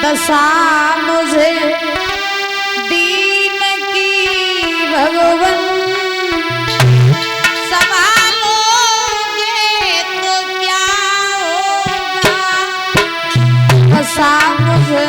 दशा मुझे दीन की भगवन संभालोगे तो क्या होगा। दशा मुझे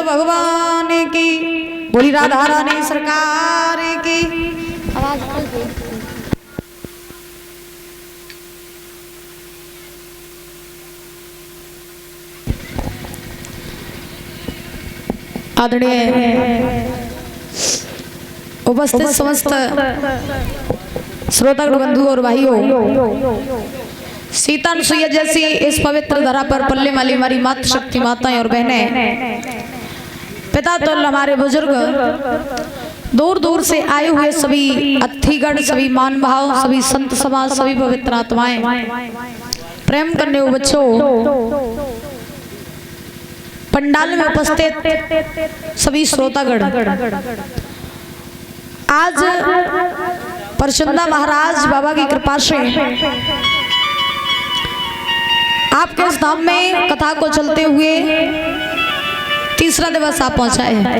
भगवान की, बोली राधा रानी सरकार की। आवाज आदरणीय उपस्थित समस्त श्रोतागण बंधु और भाइयों, सीता अनुसुईया जैसी इस पवित्र धरा पर पल्ले वाली हमारी मातृ शक्ति माताएं और बहनें, पिता तो हमारे बुजुर्ग, दूर दूर से आए हुए सभी अतिथिगण, सभी मान भाव, सभी संत समाज, सभी पवित्र आत्माएं, प्रेम करने वाले बच्चों, पंडाल में उपस्थित सभी श्रोतागण, आज परचंदा महाराज बाबा की कृपा से आपके इस धाम में कथा को चलते हुए तीसरा दिवस आप पहुंचाए हैं।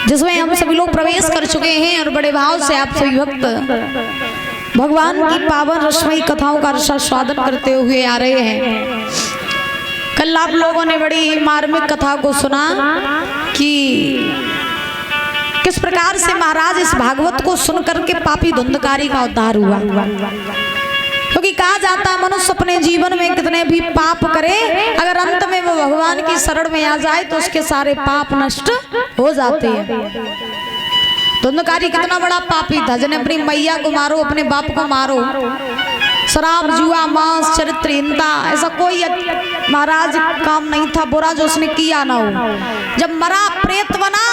जिसमें हम सभी लोग प्रवेश कर चुके हैं और बड़े भाव से आप सभी भक्त भगवान की पावन रसमयी कथाओं का स्वागत करते हुए आ रहे हैं। कल आप लोगों ने बड़ी मार्मिक कथा को सुना कि किस प्रकार से महाराज इस भागवत को सुन करके पापी धुंधकारी का उद्धार हुआ। क्योंकि कहा जाता है मनुष्य अपने जीवन में कितने भी पाप करे, अगर अंत में वो भगवान की शरण में आ जाए तो उसके सारे पाप नष्ट हो जाते हैं। धुंधकारी कितना बड़ा पापी था, जिन्हें अपनी मैया को मारो, अपने बाप को मारो, शराब जुआ मांस चरित्रहीनता ऐसा कोई महाराज काम नहीं था बुरा जो उसने किया ना हो। जब मरा प्रेत बना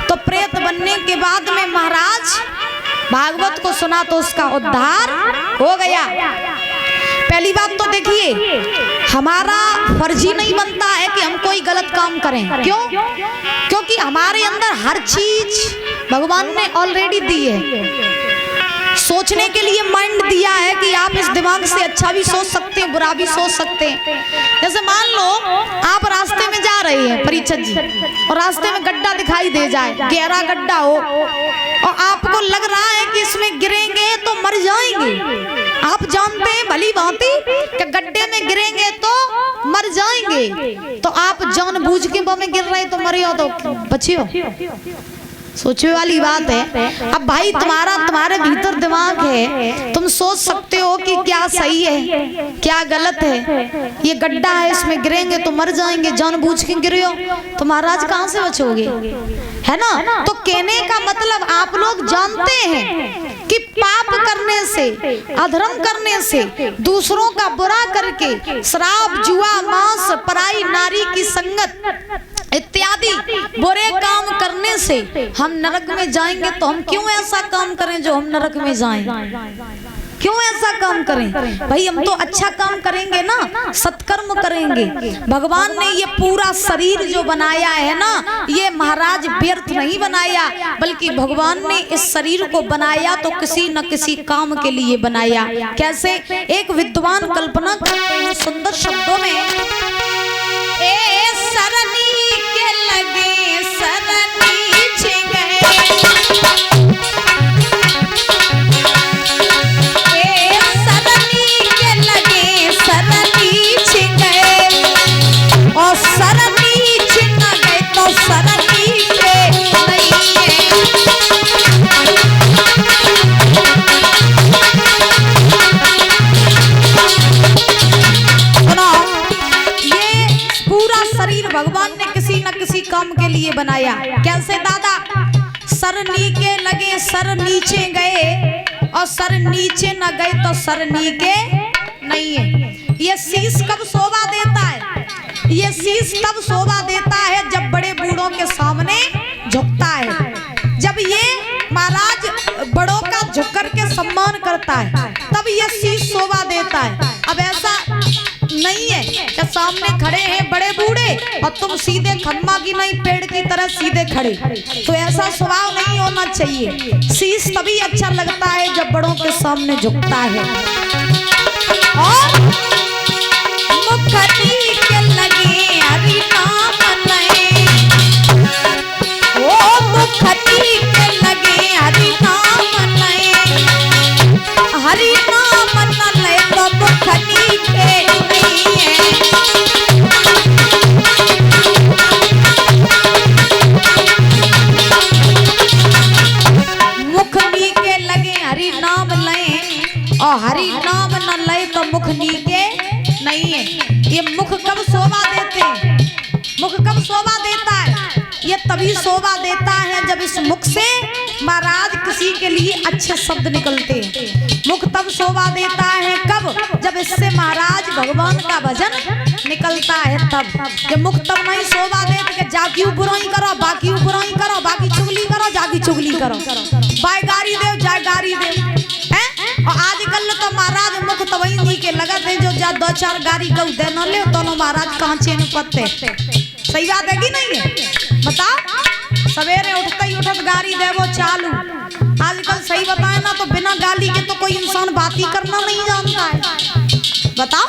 तो प्रेत बनने के बाद में महाराज भागवत को सुना तो उसका उद्धार हो गया। पहली बात तो देखिए, हमारा फर्ज ही नहीं बनता है कि हम कोई गलत काम करें। क्यों? क्योंकि हमारे अंदर हर चीज भगवान ने ऑलरेडी दी है। सोचने के लिए माइंड दिया है कि आप इस दिमाग से अच्छा भी सोच सकते हैं, बुरा भी सोच सकते हैं। जैसे मान लो आप रास्ते में जा रहे हैं परीक्षक जी, और रास्ते में गड्ढा दिखाई दे जाए, गहरा गड्ढा हो, और आपको लग रहा है कि इसमें गिरेंगे तो मर जाएंगे। आप जानते हैं भली भांति कि गड्ढे में गिरेंगे तो मर जाएंगे, तो आप जानबूझ के में गिर रहे तो मरियो तो बचियो। सोचने वाली बात है। अब भाई तुम्हारे भीतर दिमाग है, तुम सोच सकते हो कि क्या सही है क्या गलत है। ये गड्ढा है, इसमें गिरेंगे तो मर जाएंगे, जानबूझ के गिरे हो तो महाराज कहाँ से बचोगे, है ना। तो कहने का मतलब आप लोग जानते हैं कि पाप करने से, अधर्म करने से, दूसरों का बुरा करके, शराब जुआ मांस पराई नारी की संगत इत्यादि बुरे काम करने से हम नरक में जाएंगे। तो हम क्यों ऐसा काम करें जो हम नरक में जाएं? क्यों ऐसा काम करें? भाई हम तो अच्छा काम करेंगे ना, सत्कर्म करेंगे। भगवान ने ये पूरा शरीर जो बनाया है ना, ये महाराज व्यर्थ नहीं बनाया, बल्कि भगवान ने इस शरीर को बनाया तो किसी न किसी काम के लिए बनाया। कैसे? एक विद्वान कल्पना करते हैं सुंदर शब्दों में, ए सरनी के लगे सरनी गए, ए सरनी के लगे सरनी गए, और सरनी न गए तो सरनी के नहीं है। भगवान ने किसी न किसी काम के लिए बनाया। कैसे दादा? सर नीचे लगे सर नीचे गए, और सर नीचे न गए तो सर नीचे नहीं है। ये शीश कब शोभा देता है? ये शीश तब शोभा देता है जब बड़े बूढ़ों के सामने झुकता है, जब ये महाराज बड़ों का झुक कर के सम्मान करता है, तब ये शीश शोभा देता है। अब ऐसा नहीं है कि सामने खड़े हैं बड़े बूढ़े और तुम सीधे खम्मा की नहीं पेड़ की तरह सीधे खड़े, तो ऐसा स्वभाव नहीं होना चाहिए। शीश तभी अच्छा लगता है जब बड़ों के सामने झुकता है। और मुखती के लगे हरि नाम लए, ओ मुखती के लगे हरि नाम लए, हरि नाम न लए तो मुखती के नहीं है। मुखनी के लगे हरि नाम लए, और हरि नाम न लए तो मुखनी के नहीं है। ये मुख कब शोभा देते हैं? मुख कब शोभा देता है? ये तभी शोभा देता है जब इस मुख से महाराज किसी के लिए अच्छे शब्द निकलते हैं। मुख तब शोभा देता है कब? जब इससे महाराज भगवान का भजन निकलता है तब। ये मुख तब नहीं शोभा देते कि जाकी बुराई करो, बाकी बुराई करो, बाकी चुगली करो, जाकी चुगली करो, बाय गारी देव जाय गारी देव हैं। और आजकल तो महाराज मुख तो वही नहीं के लगत है जो जा 2-4 गारी गौ दे न ले तो महाराज कांचे में पत्ते। सही बात है कि नहीं है? बताओ। सवेरे उठते ही उठत गारी देवो चालू। आजकल सही बताए ना तो बिना गाली के तो कोई इंसान बात ही करना नहीं जानता है। बताओ।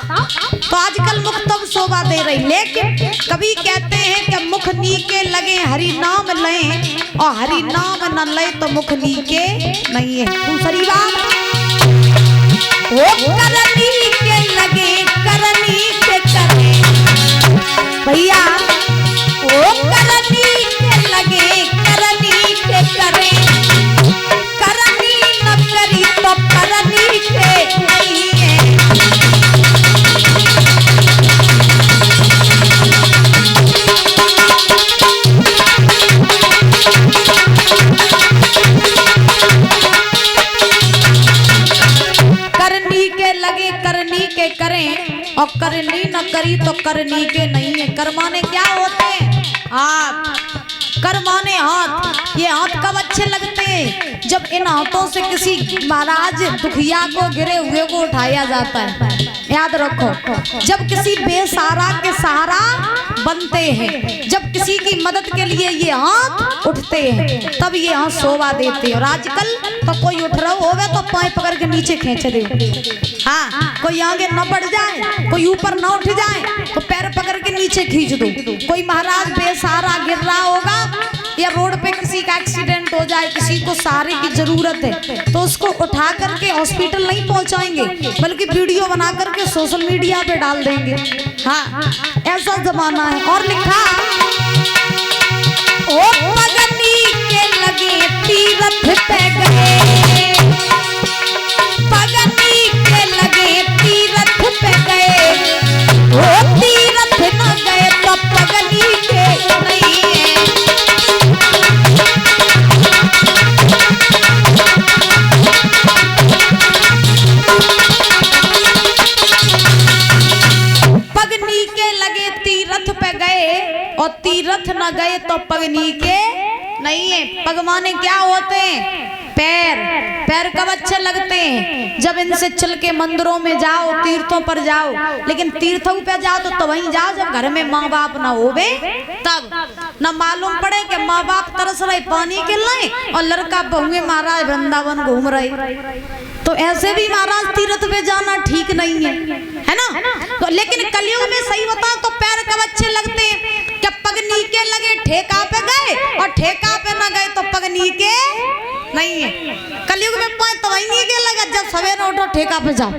तो आजकल मुख तब शोभा दे रही। लेकिन कभी कहते हैं कि मुख नीके लगे हरि नाम लें, और हरि नाम न ले तो मुख नीके नहीं है। दूसरी बात, वो करनी के लगे करनी के करे भैया, वो करनी के लगे करनी के करे, करनी न करी तो करनी के नहीं है। करनी के लगे करनी के करें, और करनी न करी तो करनी के नहीं है। कर्माने क्या होते हैं? हाथ। कर्माने हाथ। ये हाथ कब अच्छे लगते हैं? जब इन हाथों से किसी महाराज दुखिया को, गिरे हुए को उठाया जाता है। याद रखो, जब किसी बेसहारा के सहारा बनते हैं, जब किसी की मदद के लिए ये हाथ उठते हैं, तब ये हाथ शोभा देते हैं। और आजकल तो कोई उठ रहा होवे तो पाँव पकड़ के नीचे खींच दे। हाँ, कोई आगे न बढ़ जाए, कोई ऊपर न उठ जाए तो पैर पकड़ के नीचे खींच दो। कोई महाराज बेसहारा गिर रहा होगा, या रोड पे किसी का एक्सीडेंट हो जाए, किसी को सहारे की जरूरत है, तो उसको उठा करके हॉस्पिटल नहीं पहुंचाएंगे, बल्कि वीडियो बना करके सोशल मीडिया पे डाल देंगे। हाँ, ऐसा जमाना है। और लिखा, ओ पगनी के लगे तीरथ पे गए, पगनी के लगे तीरथ पे गए, ओ तीरथ न गए तो पगनी के नहीं है। पगनी के लगे तीरथ पे गए, और तीरथ न गए तो पगनी के नहीं है। पग माने क्या होते हैं? पैर। पैर कब अच्छे लगते हैं? जब इनसे चल के मंदिरों में जाओ, तीर्थों पर जाओ। लेकिन तीर्थों पे जाओ तो वहीं जाओ जब घर में माँ बाप ना होवे, तब न मालूम पड़े कि माँ बाप तरस रहे पानी के लिए और लड़का बहुए महाराज वृंदावन घूम रहे। तो ऐसे भी महाराज तीर्थ पे जाना ठीक नहीं है ना? तो लेकिन कलयुग में सही बताओ तो पैर कब अच्छे लगते हैं? कि पगनी के लगे ठेका पे गए, और ठेका पे ना गए तो पगनी के नहीं है। कलयुग में पाए तो वही नहीं के लगा जब सवेरे उठो ठेका पे जाओ।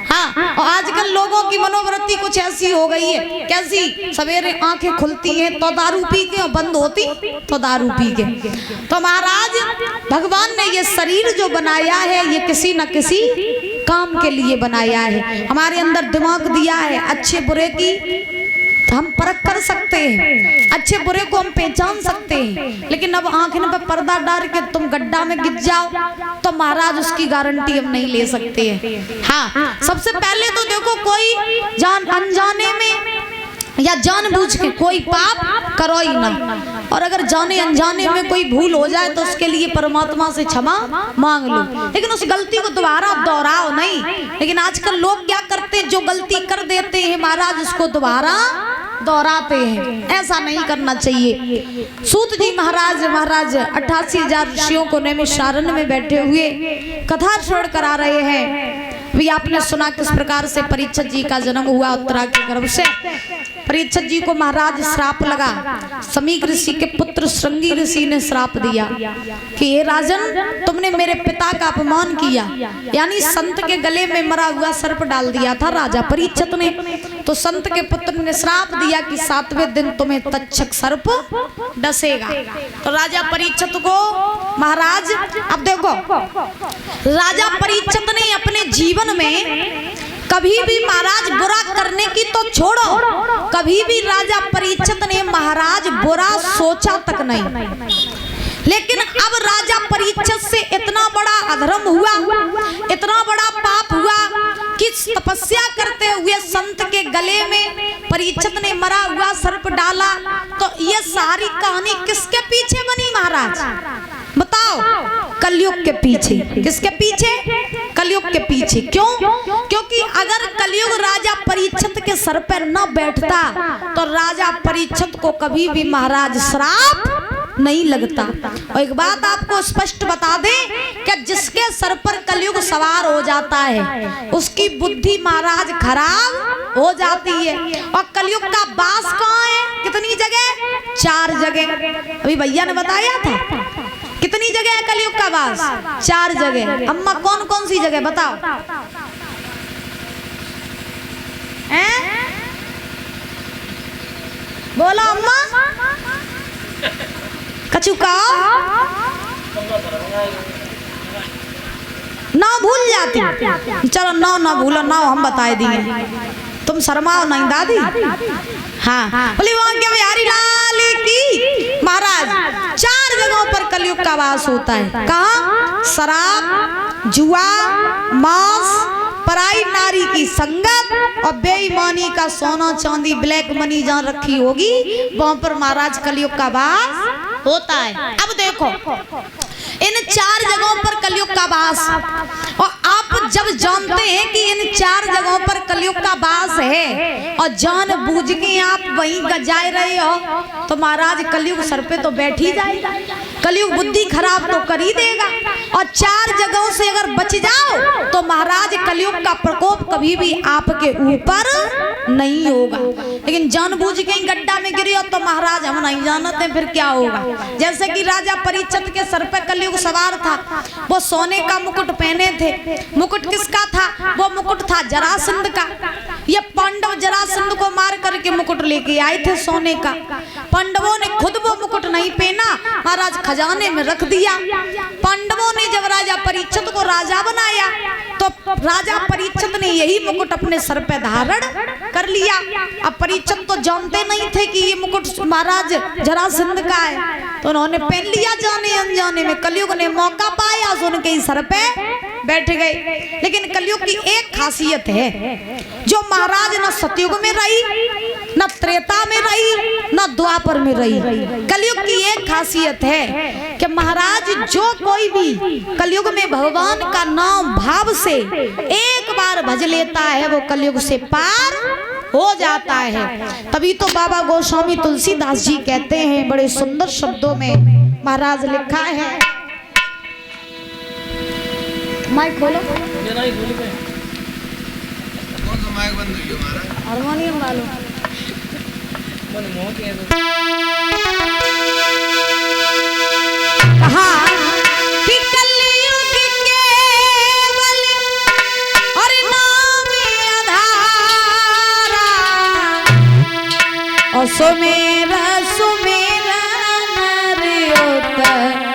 हाँ, और आजकल लोगों की मनोवृत्ति कुछ ऐसी हो गई है। कैसी? सवेरे आंखें खुलती हैं तो दारू पी के, और बंद होती तो दारू पी के। तो महाराज भगवान ने ये शरीर जो बनाया है, ये किसी न किसी काम के लिए बनाया है। हमारे अंदर दिमाग दिया है, अच्छे बुरे की तो हम परख कर सकते हैं, अच्छे बुरे को हम पहचान सकते हैं। लेकिन अब आंखें पे पर्दा डाल के तुम गड्ढा में गिर जाओ तो महाराज उसकी गारंटी हम नहीं ले सकते हैं। हाँ, सबसे पहले तो देखो, कोई जान अनजाने में या जानबूझ के कोई पाप करो ही ना। और अगर जाने अनजाने में कोई भूल हो जाए तो उसके लिए परमात्मा से क्षमा मांग लो, लेकिन उस गलती को दोबारा दोहराओ नहीं। लेकिन आजकल लोग क्या करते हैं, जो गलती कर देते हैं महाराज उसको दोबारा दोहराते हैं। ऐसा नहीं करना चाहिए। सूत जी महाराज 88,000 ऋषियों को नैमिषारण्य में बैठे हुए कथा श्रवण करा रहे हैं। भी आपने सुना किस प्रकार से परीक्षित जी का जन्म हुआ उत्तरा के गर्भ से। परीक्षित जी को महाराज श्राप लगा। समीक ऋषि के पुत्र श्रृंगी ऋषि ने श्राप दिया कि हे राजन, तुमने मेरे पिता का अपमान किया, यानी संत के गले में मरा हुआ सर्प डाल दिया था राजा परीक्षित ने। तो संत के पुत्र ने श्राप दिया कि 7वें दिन तुम्हें तक्षक सर्प डसेगा। तो राजा परीक्षित को महाराज, अब देखो, राजा परीक्षित ने अपने जीवन में कभी भी महाराज बुरा करने की तो छोड़ो, कभी भी राजा परीक्षित ने महाराज बुरा सोचा तक नहीं। लेकिन अब राजा परीक्षित से इतना बड़ा अधर्म हुआ, इतना बड़ा पाप हुआ कि तपस्या करते हुए संत के गले में परीक्षित ने मरा हुआ सर्प डाला। तो ये सारी कहानी किसके पीछे बनी महाराज? बताओ, कलयुग के पीछे। किसके पीछे? कलयुग के पीछे। क्यों? क्योंकि अगर कलयुग राजा परीक्षित के सर पर न बैठता तो राजा परीक्षित को कभी भी महाराज श्राप नहीं लगता। और एक बात आपको स्पष्ट बता दें कि जिसके सर पर कलयुग सवार हो जाता है, उसकी बुद्धि महाराज खराब हो जाती है। और कलयुग का वास कहाँ है? कितनी जगह? 4 जगह। अभी भैया ने बताया था कितनी जगह है कलयुग का वास? 4 जगह। अम्मा कौन कौन सी जगह बताओ? बोला अम्मा, कछु कहो ना भूल जाती। चलो ना भूलो, ना हम बताए दिए, तुम शर्माओ नहीं दादी। हाँ बोली वहां के बिहारी लाल की महाराज 4 जगहों पर कलयुग का वास होता है। कहाँ? शराब, जुआ, मांस, पराई नारी की संगत और बेईमानी का सोना चांदी ब्लैक मनी जहाँ रखी होगी वहां पर महाराज कलयुग का वास होता है। अब देखो इन 4 जगहों पर कलयुग का वास, और आप जब जानते हैं कि इन 4 जगहों पर कलयुग का वास है और जान बूझ के आप वहीं गजाए रहे हो तो महाराज कलयुग सर पे तो बैठ ही जाएगा, कलयुग बुद्धि खराब तो कर ही देगा। और 4 जगहों से अगर बच जाओ तो महाराज कलयुग का प्रकोप कभी भी आपके ऊपर नहीं होगा। लेकिन जानबूझ के गड्ढा में गिरी हो तो महाराज हम नहीं जानते फिर क्या होगा। जैसे कि राजा परीक्षित के सर पे कलयुग सवार था, वो सोने का मुकुट पहने थे। मुकुट किसका था? वो मुकुट था जरासंध का। ये पांडव जरासंध को मार करके मुकुट लेके आए थे सोने का। पांडवों ने खुद वो मुकुट नहीं पहना, महाराज खजाने में रख दिया। पांडवों ने जब राजा परीक्षित को राजा बनाया तो राजा परीक्षित ने यही मुकुट अपने सर पे धारण कर लिया। अब परीक्षित तो जानते नहीं थे कि ये मुकुट महाराज जरासंध का है, तो उन्होंने पहन लिया जाने अनजाने में। कलयुग ने मौका पाया तो उनके ही सर पे बैठ गए। लेकिन कलयुग की एक खासियत है जो महाराज न सतयुग में रही, न त्रेता में रही, न द्वापर में रही। कलयुग की एक खासियत है कि महाराज जो कोई भी कलयुग में भगवान का नाम भाव से एक बार भज लेता है वो कलयुग से पार हो जाता है। तभी तो बाबा गोस्वामी तुलसीदास जी कहते हैं बड़े सुंदर शब्दों में, महाराज लिखा है, माइक खोलो, हारमोनियम वालों, कहा कि कलयुग केवल और नाम आधारा और सुमेरा सुमेरा नर उतर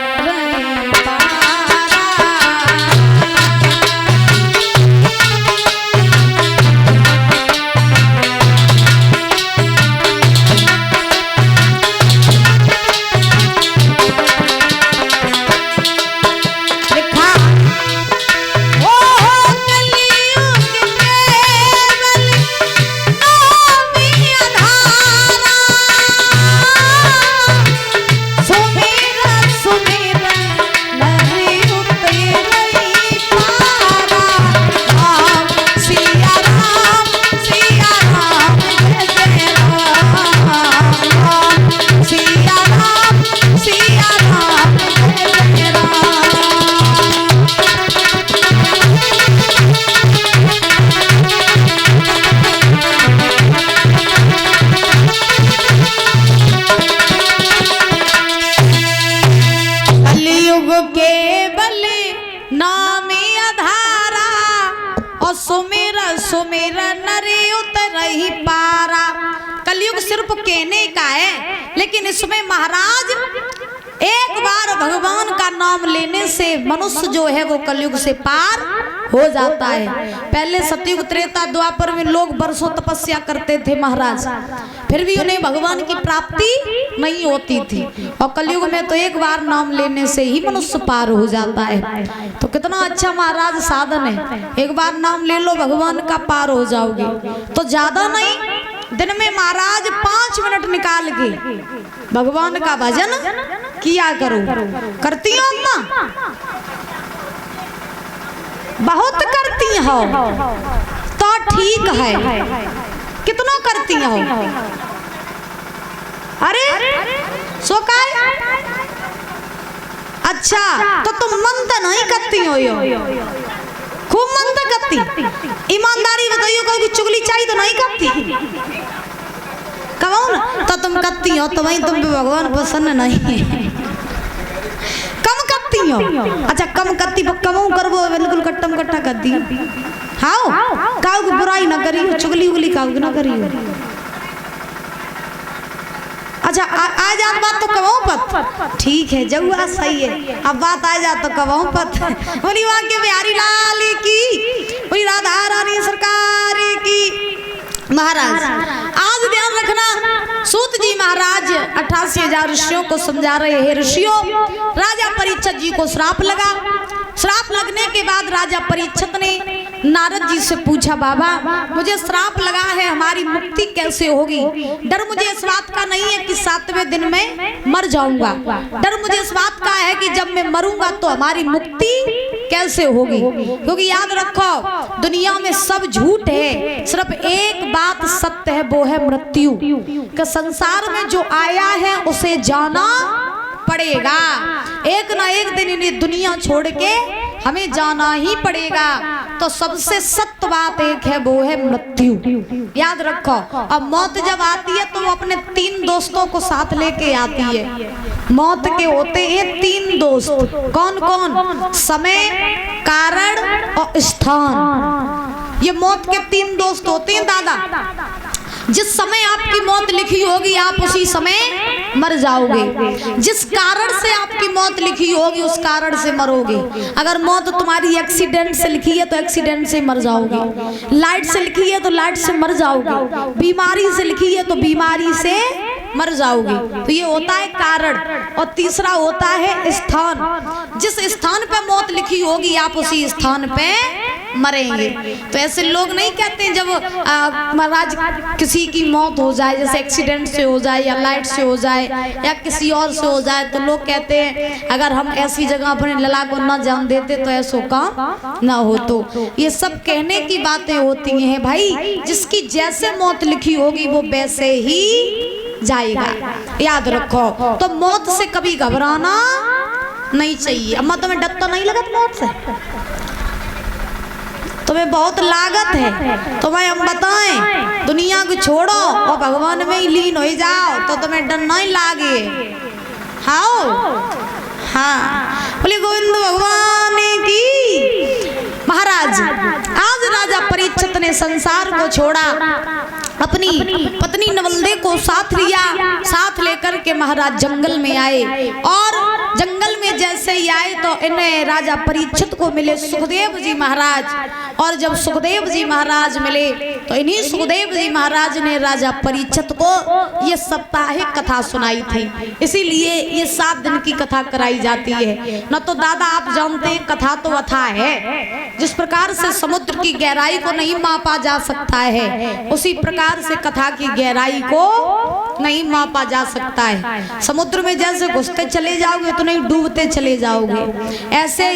सुमेरा नरे उतर ही पारा। कलयुग सिर्फ कहने का है, लेकिन इसमें महाराज एक बार भगवान का नाम लेने से मनुष्य जो है वो कलयुग से पार हो जाता है। पहले सतयुग त्रेता द्वापर में लोग बरसों तपस्या करते थे महाराज, फिर भी उन्हें भगवान की प्राप्ति नहीं होती थी। और कलयुग में तो एक बार नाम लेने से ही मनुष्य पार हो जाता है। तो कितना अच्छा महाराज साधन है, एक बार नाम ले लो भगवान का पार हो जाओगे। तो ज्यादा नहीं, दिन में महाराज 5 मिनट निकाल के भगवान का भजन किया करो। करती हो अम्मा? बहुत करती हो तो ठीक है, कितना करती हो? अरे सो काय? अच्छा तो तुम मन तो नहीं करती हो, खूब मन ईमानदारी बताइए, कोई चुगली चाहिए तो नहीं करती, कहो ना तो तुम करती हो, तो वही तुम भी भगवान पसंद नहीं है, कम करती हो। अच्छा कम करती कमऊ करबो, बिल्कुल कट्टम कट्टा कर दी। हाँ काऊ की बुराई ना करी, चुगली उगली काऊ ना करी। अच्छा आ जात बात तो कहो पत, ठीक है जऊआ सही है, अब बात आ जात तो कहो पत। बोली वहाँ के बिहारी लाल की, बोली राधा रानी सरकार की। महाराज आज ध्यान रखना, सूत जी महाराज 88,000 ऋषियों को समझा रहे हैं। ऋषियों, राजा परीक्षित जी को श्राप लगा। श्राप लगने के बाद राजा परीक्षित ने नारद जी से पूछा, बाबा मुझे श्राप लगा है, हमारी मुक्ति कैसे होगी? डर मुझे इस बात का नहीं है कि 7वें दिन में मर जाऊंगा, डर मुझे इस बात का है कि जब मैं मरूंगा तो हमारी मुक्ति कैसे होगी? क्योंकि याद रखो दुनिया में सब झूठ है, सिर्फ एक बात सत्य है, वो है मृत्यु। कि संसार में जो आया है उसे जाना पड़ेगा, एक ना एक दिन इन्हें दुनिया छोड़ के हमें जाना ही पड़ेगा। तो सबसे सत्य बात एक है, वो है मृत्यु। याद रखो, अब मौत जब आती है तो वो अपने 3 दोस्तों को साथ लेके आती है। मौत के होते हैं 3 दोस्त, कौन कौन? समय, कारण और स्थान। ये मौत के 3 दोस्त होते हैं दादा। जिस समय आपकी मौत लिखी होगी आप उसी समय मर जाओगे, जिस कारण से आपकी मौत लिखी होगी उस कारण से मरोगे। अगर मौत तुम्हारी एक्सीडेंट से लिखी है तो एक्सीडेंट से मर जाओगे, लाइट से लिखी है तो लाइट से मर जाओगे, बीमारी से लिखी है तो बीमारी से मर जाओगे। तो ये होता है कारण। और तीसरा होता है स्थान, जिस स्थान पे मौत लिखी होगी आप उसी स्थान पे मरेंगे। तो ऐसे लोग नहीं कहते जब महाराज किसी की मौत हो जाए, जैसे एक्सीडेंट से हो जाए या लाइट से हो जाए या किसी और से हो जाए, तो लोग कहते हैं अगर हम ऐसी जगह अपने लला को न जान देते तो ऐसा काम ना हो। तो ये सब कहने की बातें होती हैं भाई, जिसकी जैसे मौत लिखी होगी वो वैसे ही जाएगा, याद रखो। तो मौत से कभी घबराना नहीं चाहिए। अम्मा तुम्हें डर तो नहीं लगत मौत से? तुम्हें बहुत लागत है, तुम्हें हम बताएं दुनिया को छोड़ो और भगवान में ही लीन हो जाओ तो तुम्हें डर नहीं लागे। हाँ बोले गोविंद भगवान की। महाराज आज राजा परीक्षित ने संसार को छोड़ा, अपनी पत्नी नवलदे को साथ लिया, साथ लेकर के महाराज जंगल में आए। और जंगल में जैसे ही आए तो इन्हें राजा परीक्षित को मिले सुखदेव जी महाराज। और जब सुखदेव जी महाराज मिले तो इन्हीं सुखदेव जी महाराज ने राजा परीक्षित को ये साप्ताहिक कथा सुनाई थी। इसीलिए ये 7 दिन की कथा कराई जाती है। न तो दादा आप जानते हैं कथा तो अथा है, जिस प्रकार से समुद्र की गहराई को नहीं मापा जा सकता है उसी प्रकार से कथा की गहराई को नहीं मापा जा सकता है। समुद्र में जैसे घुसते चले जाओगे तो नहीं डूबते चले जाओगे, ऐसे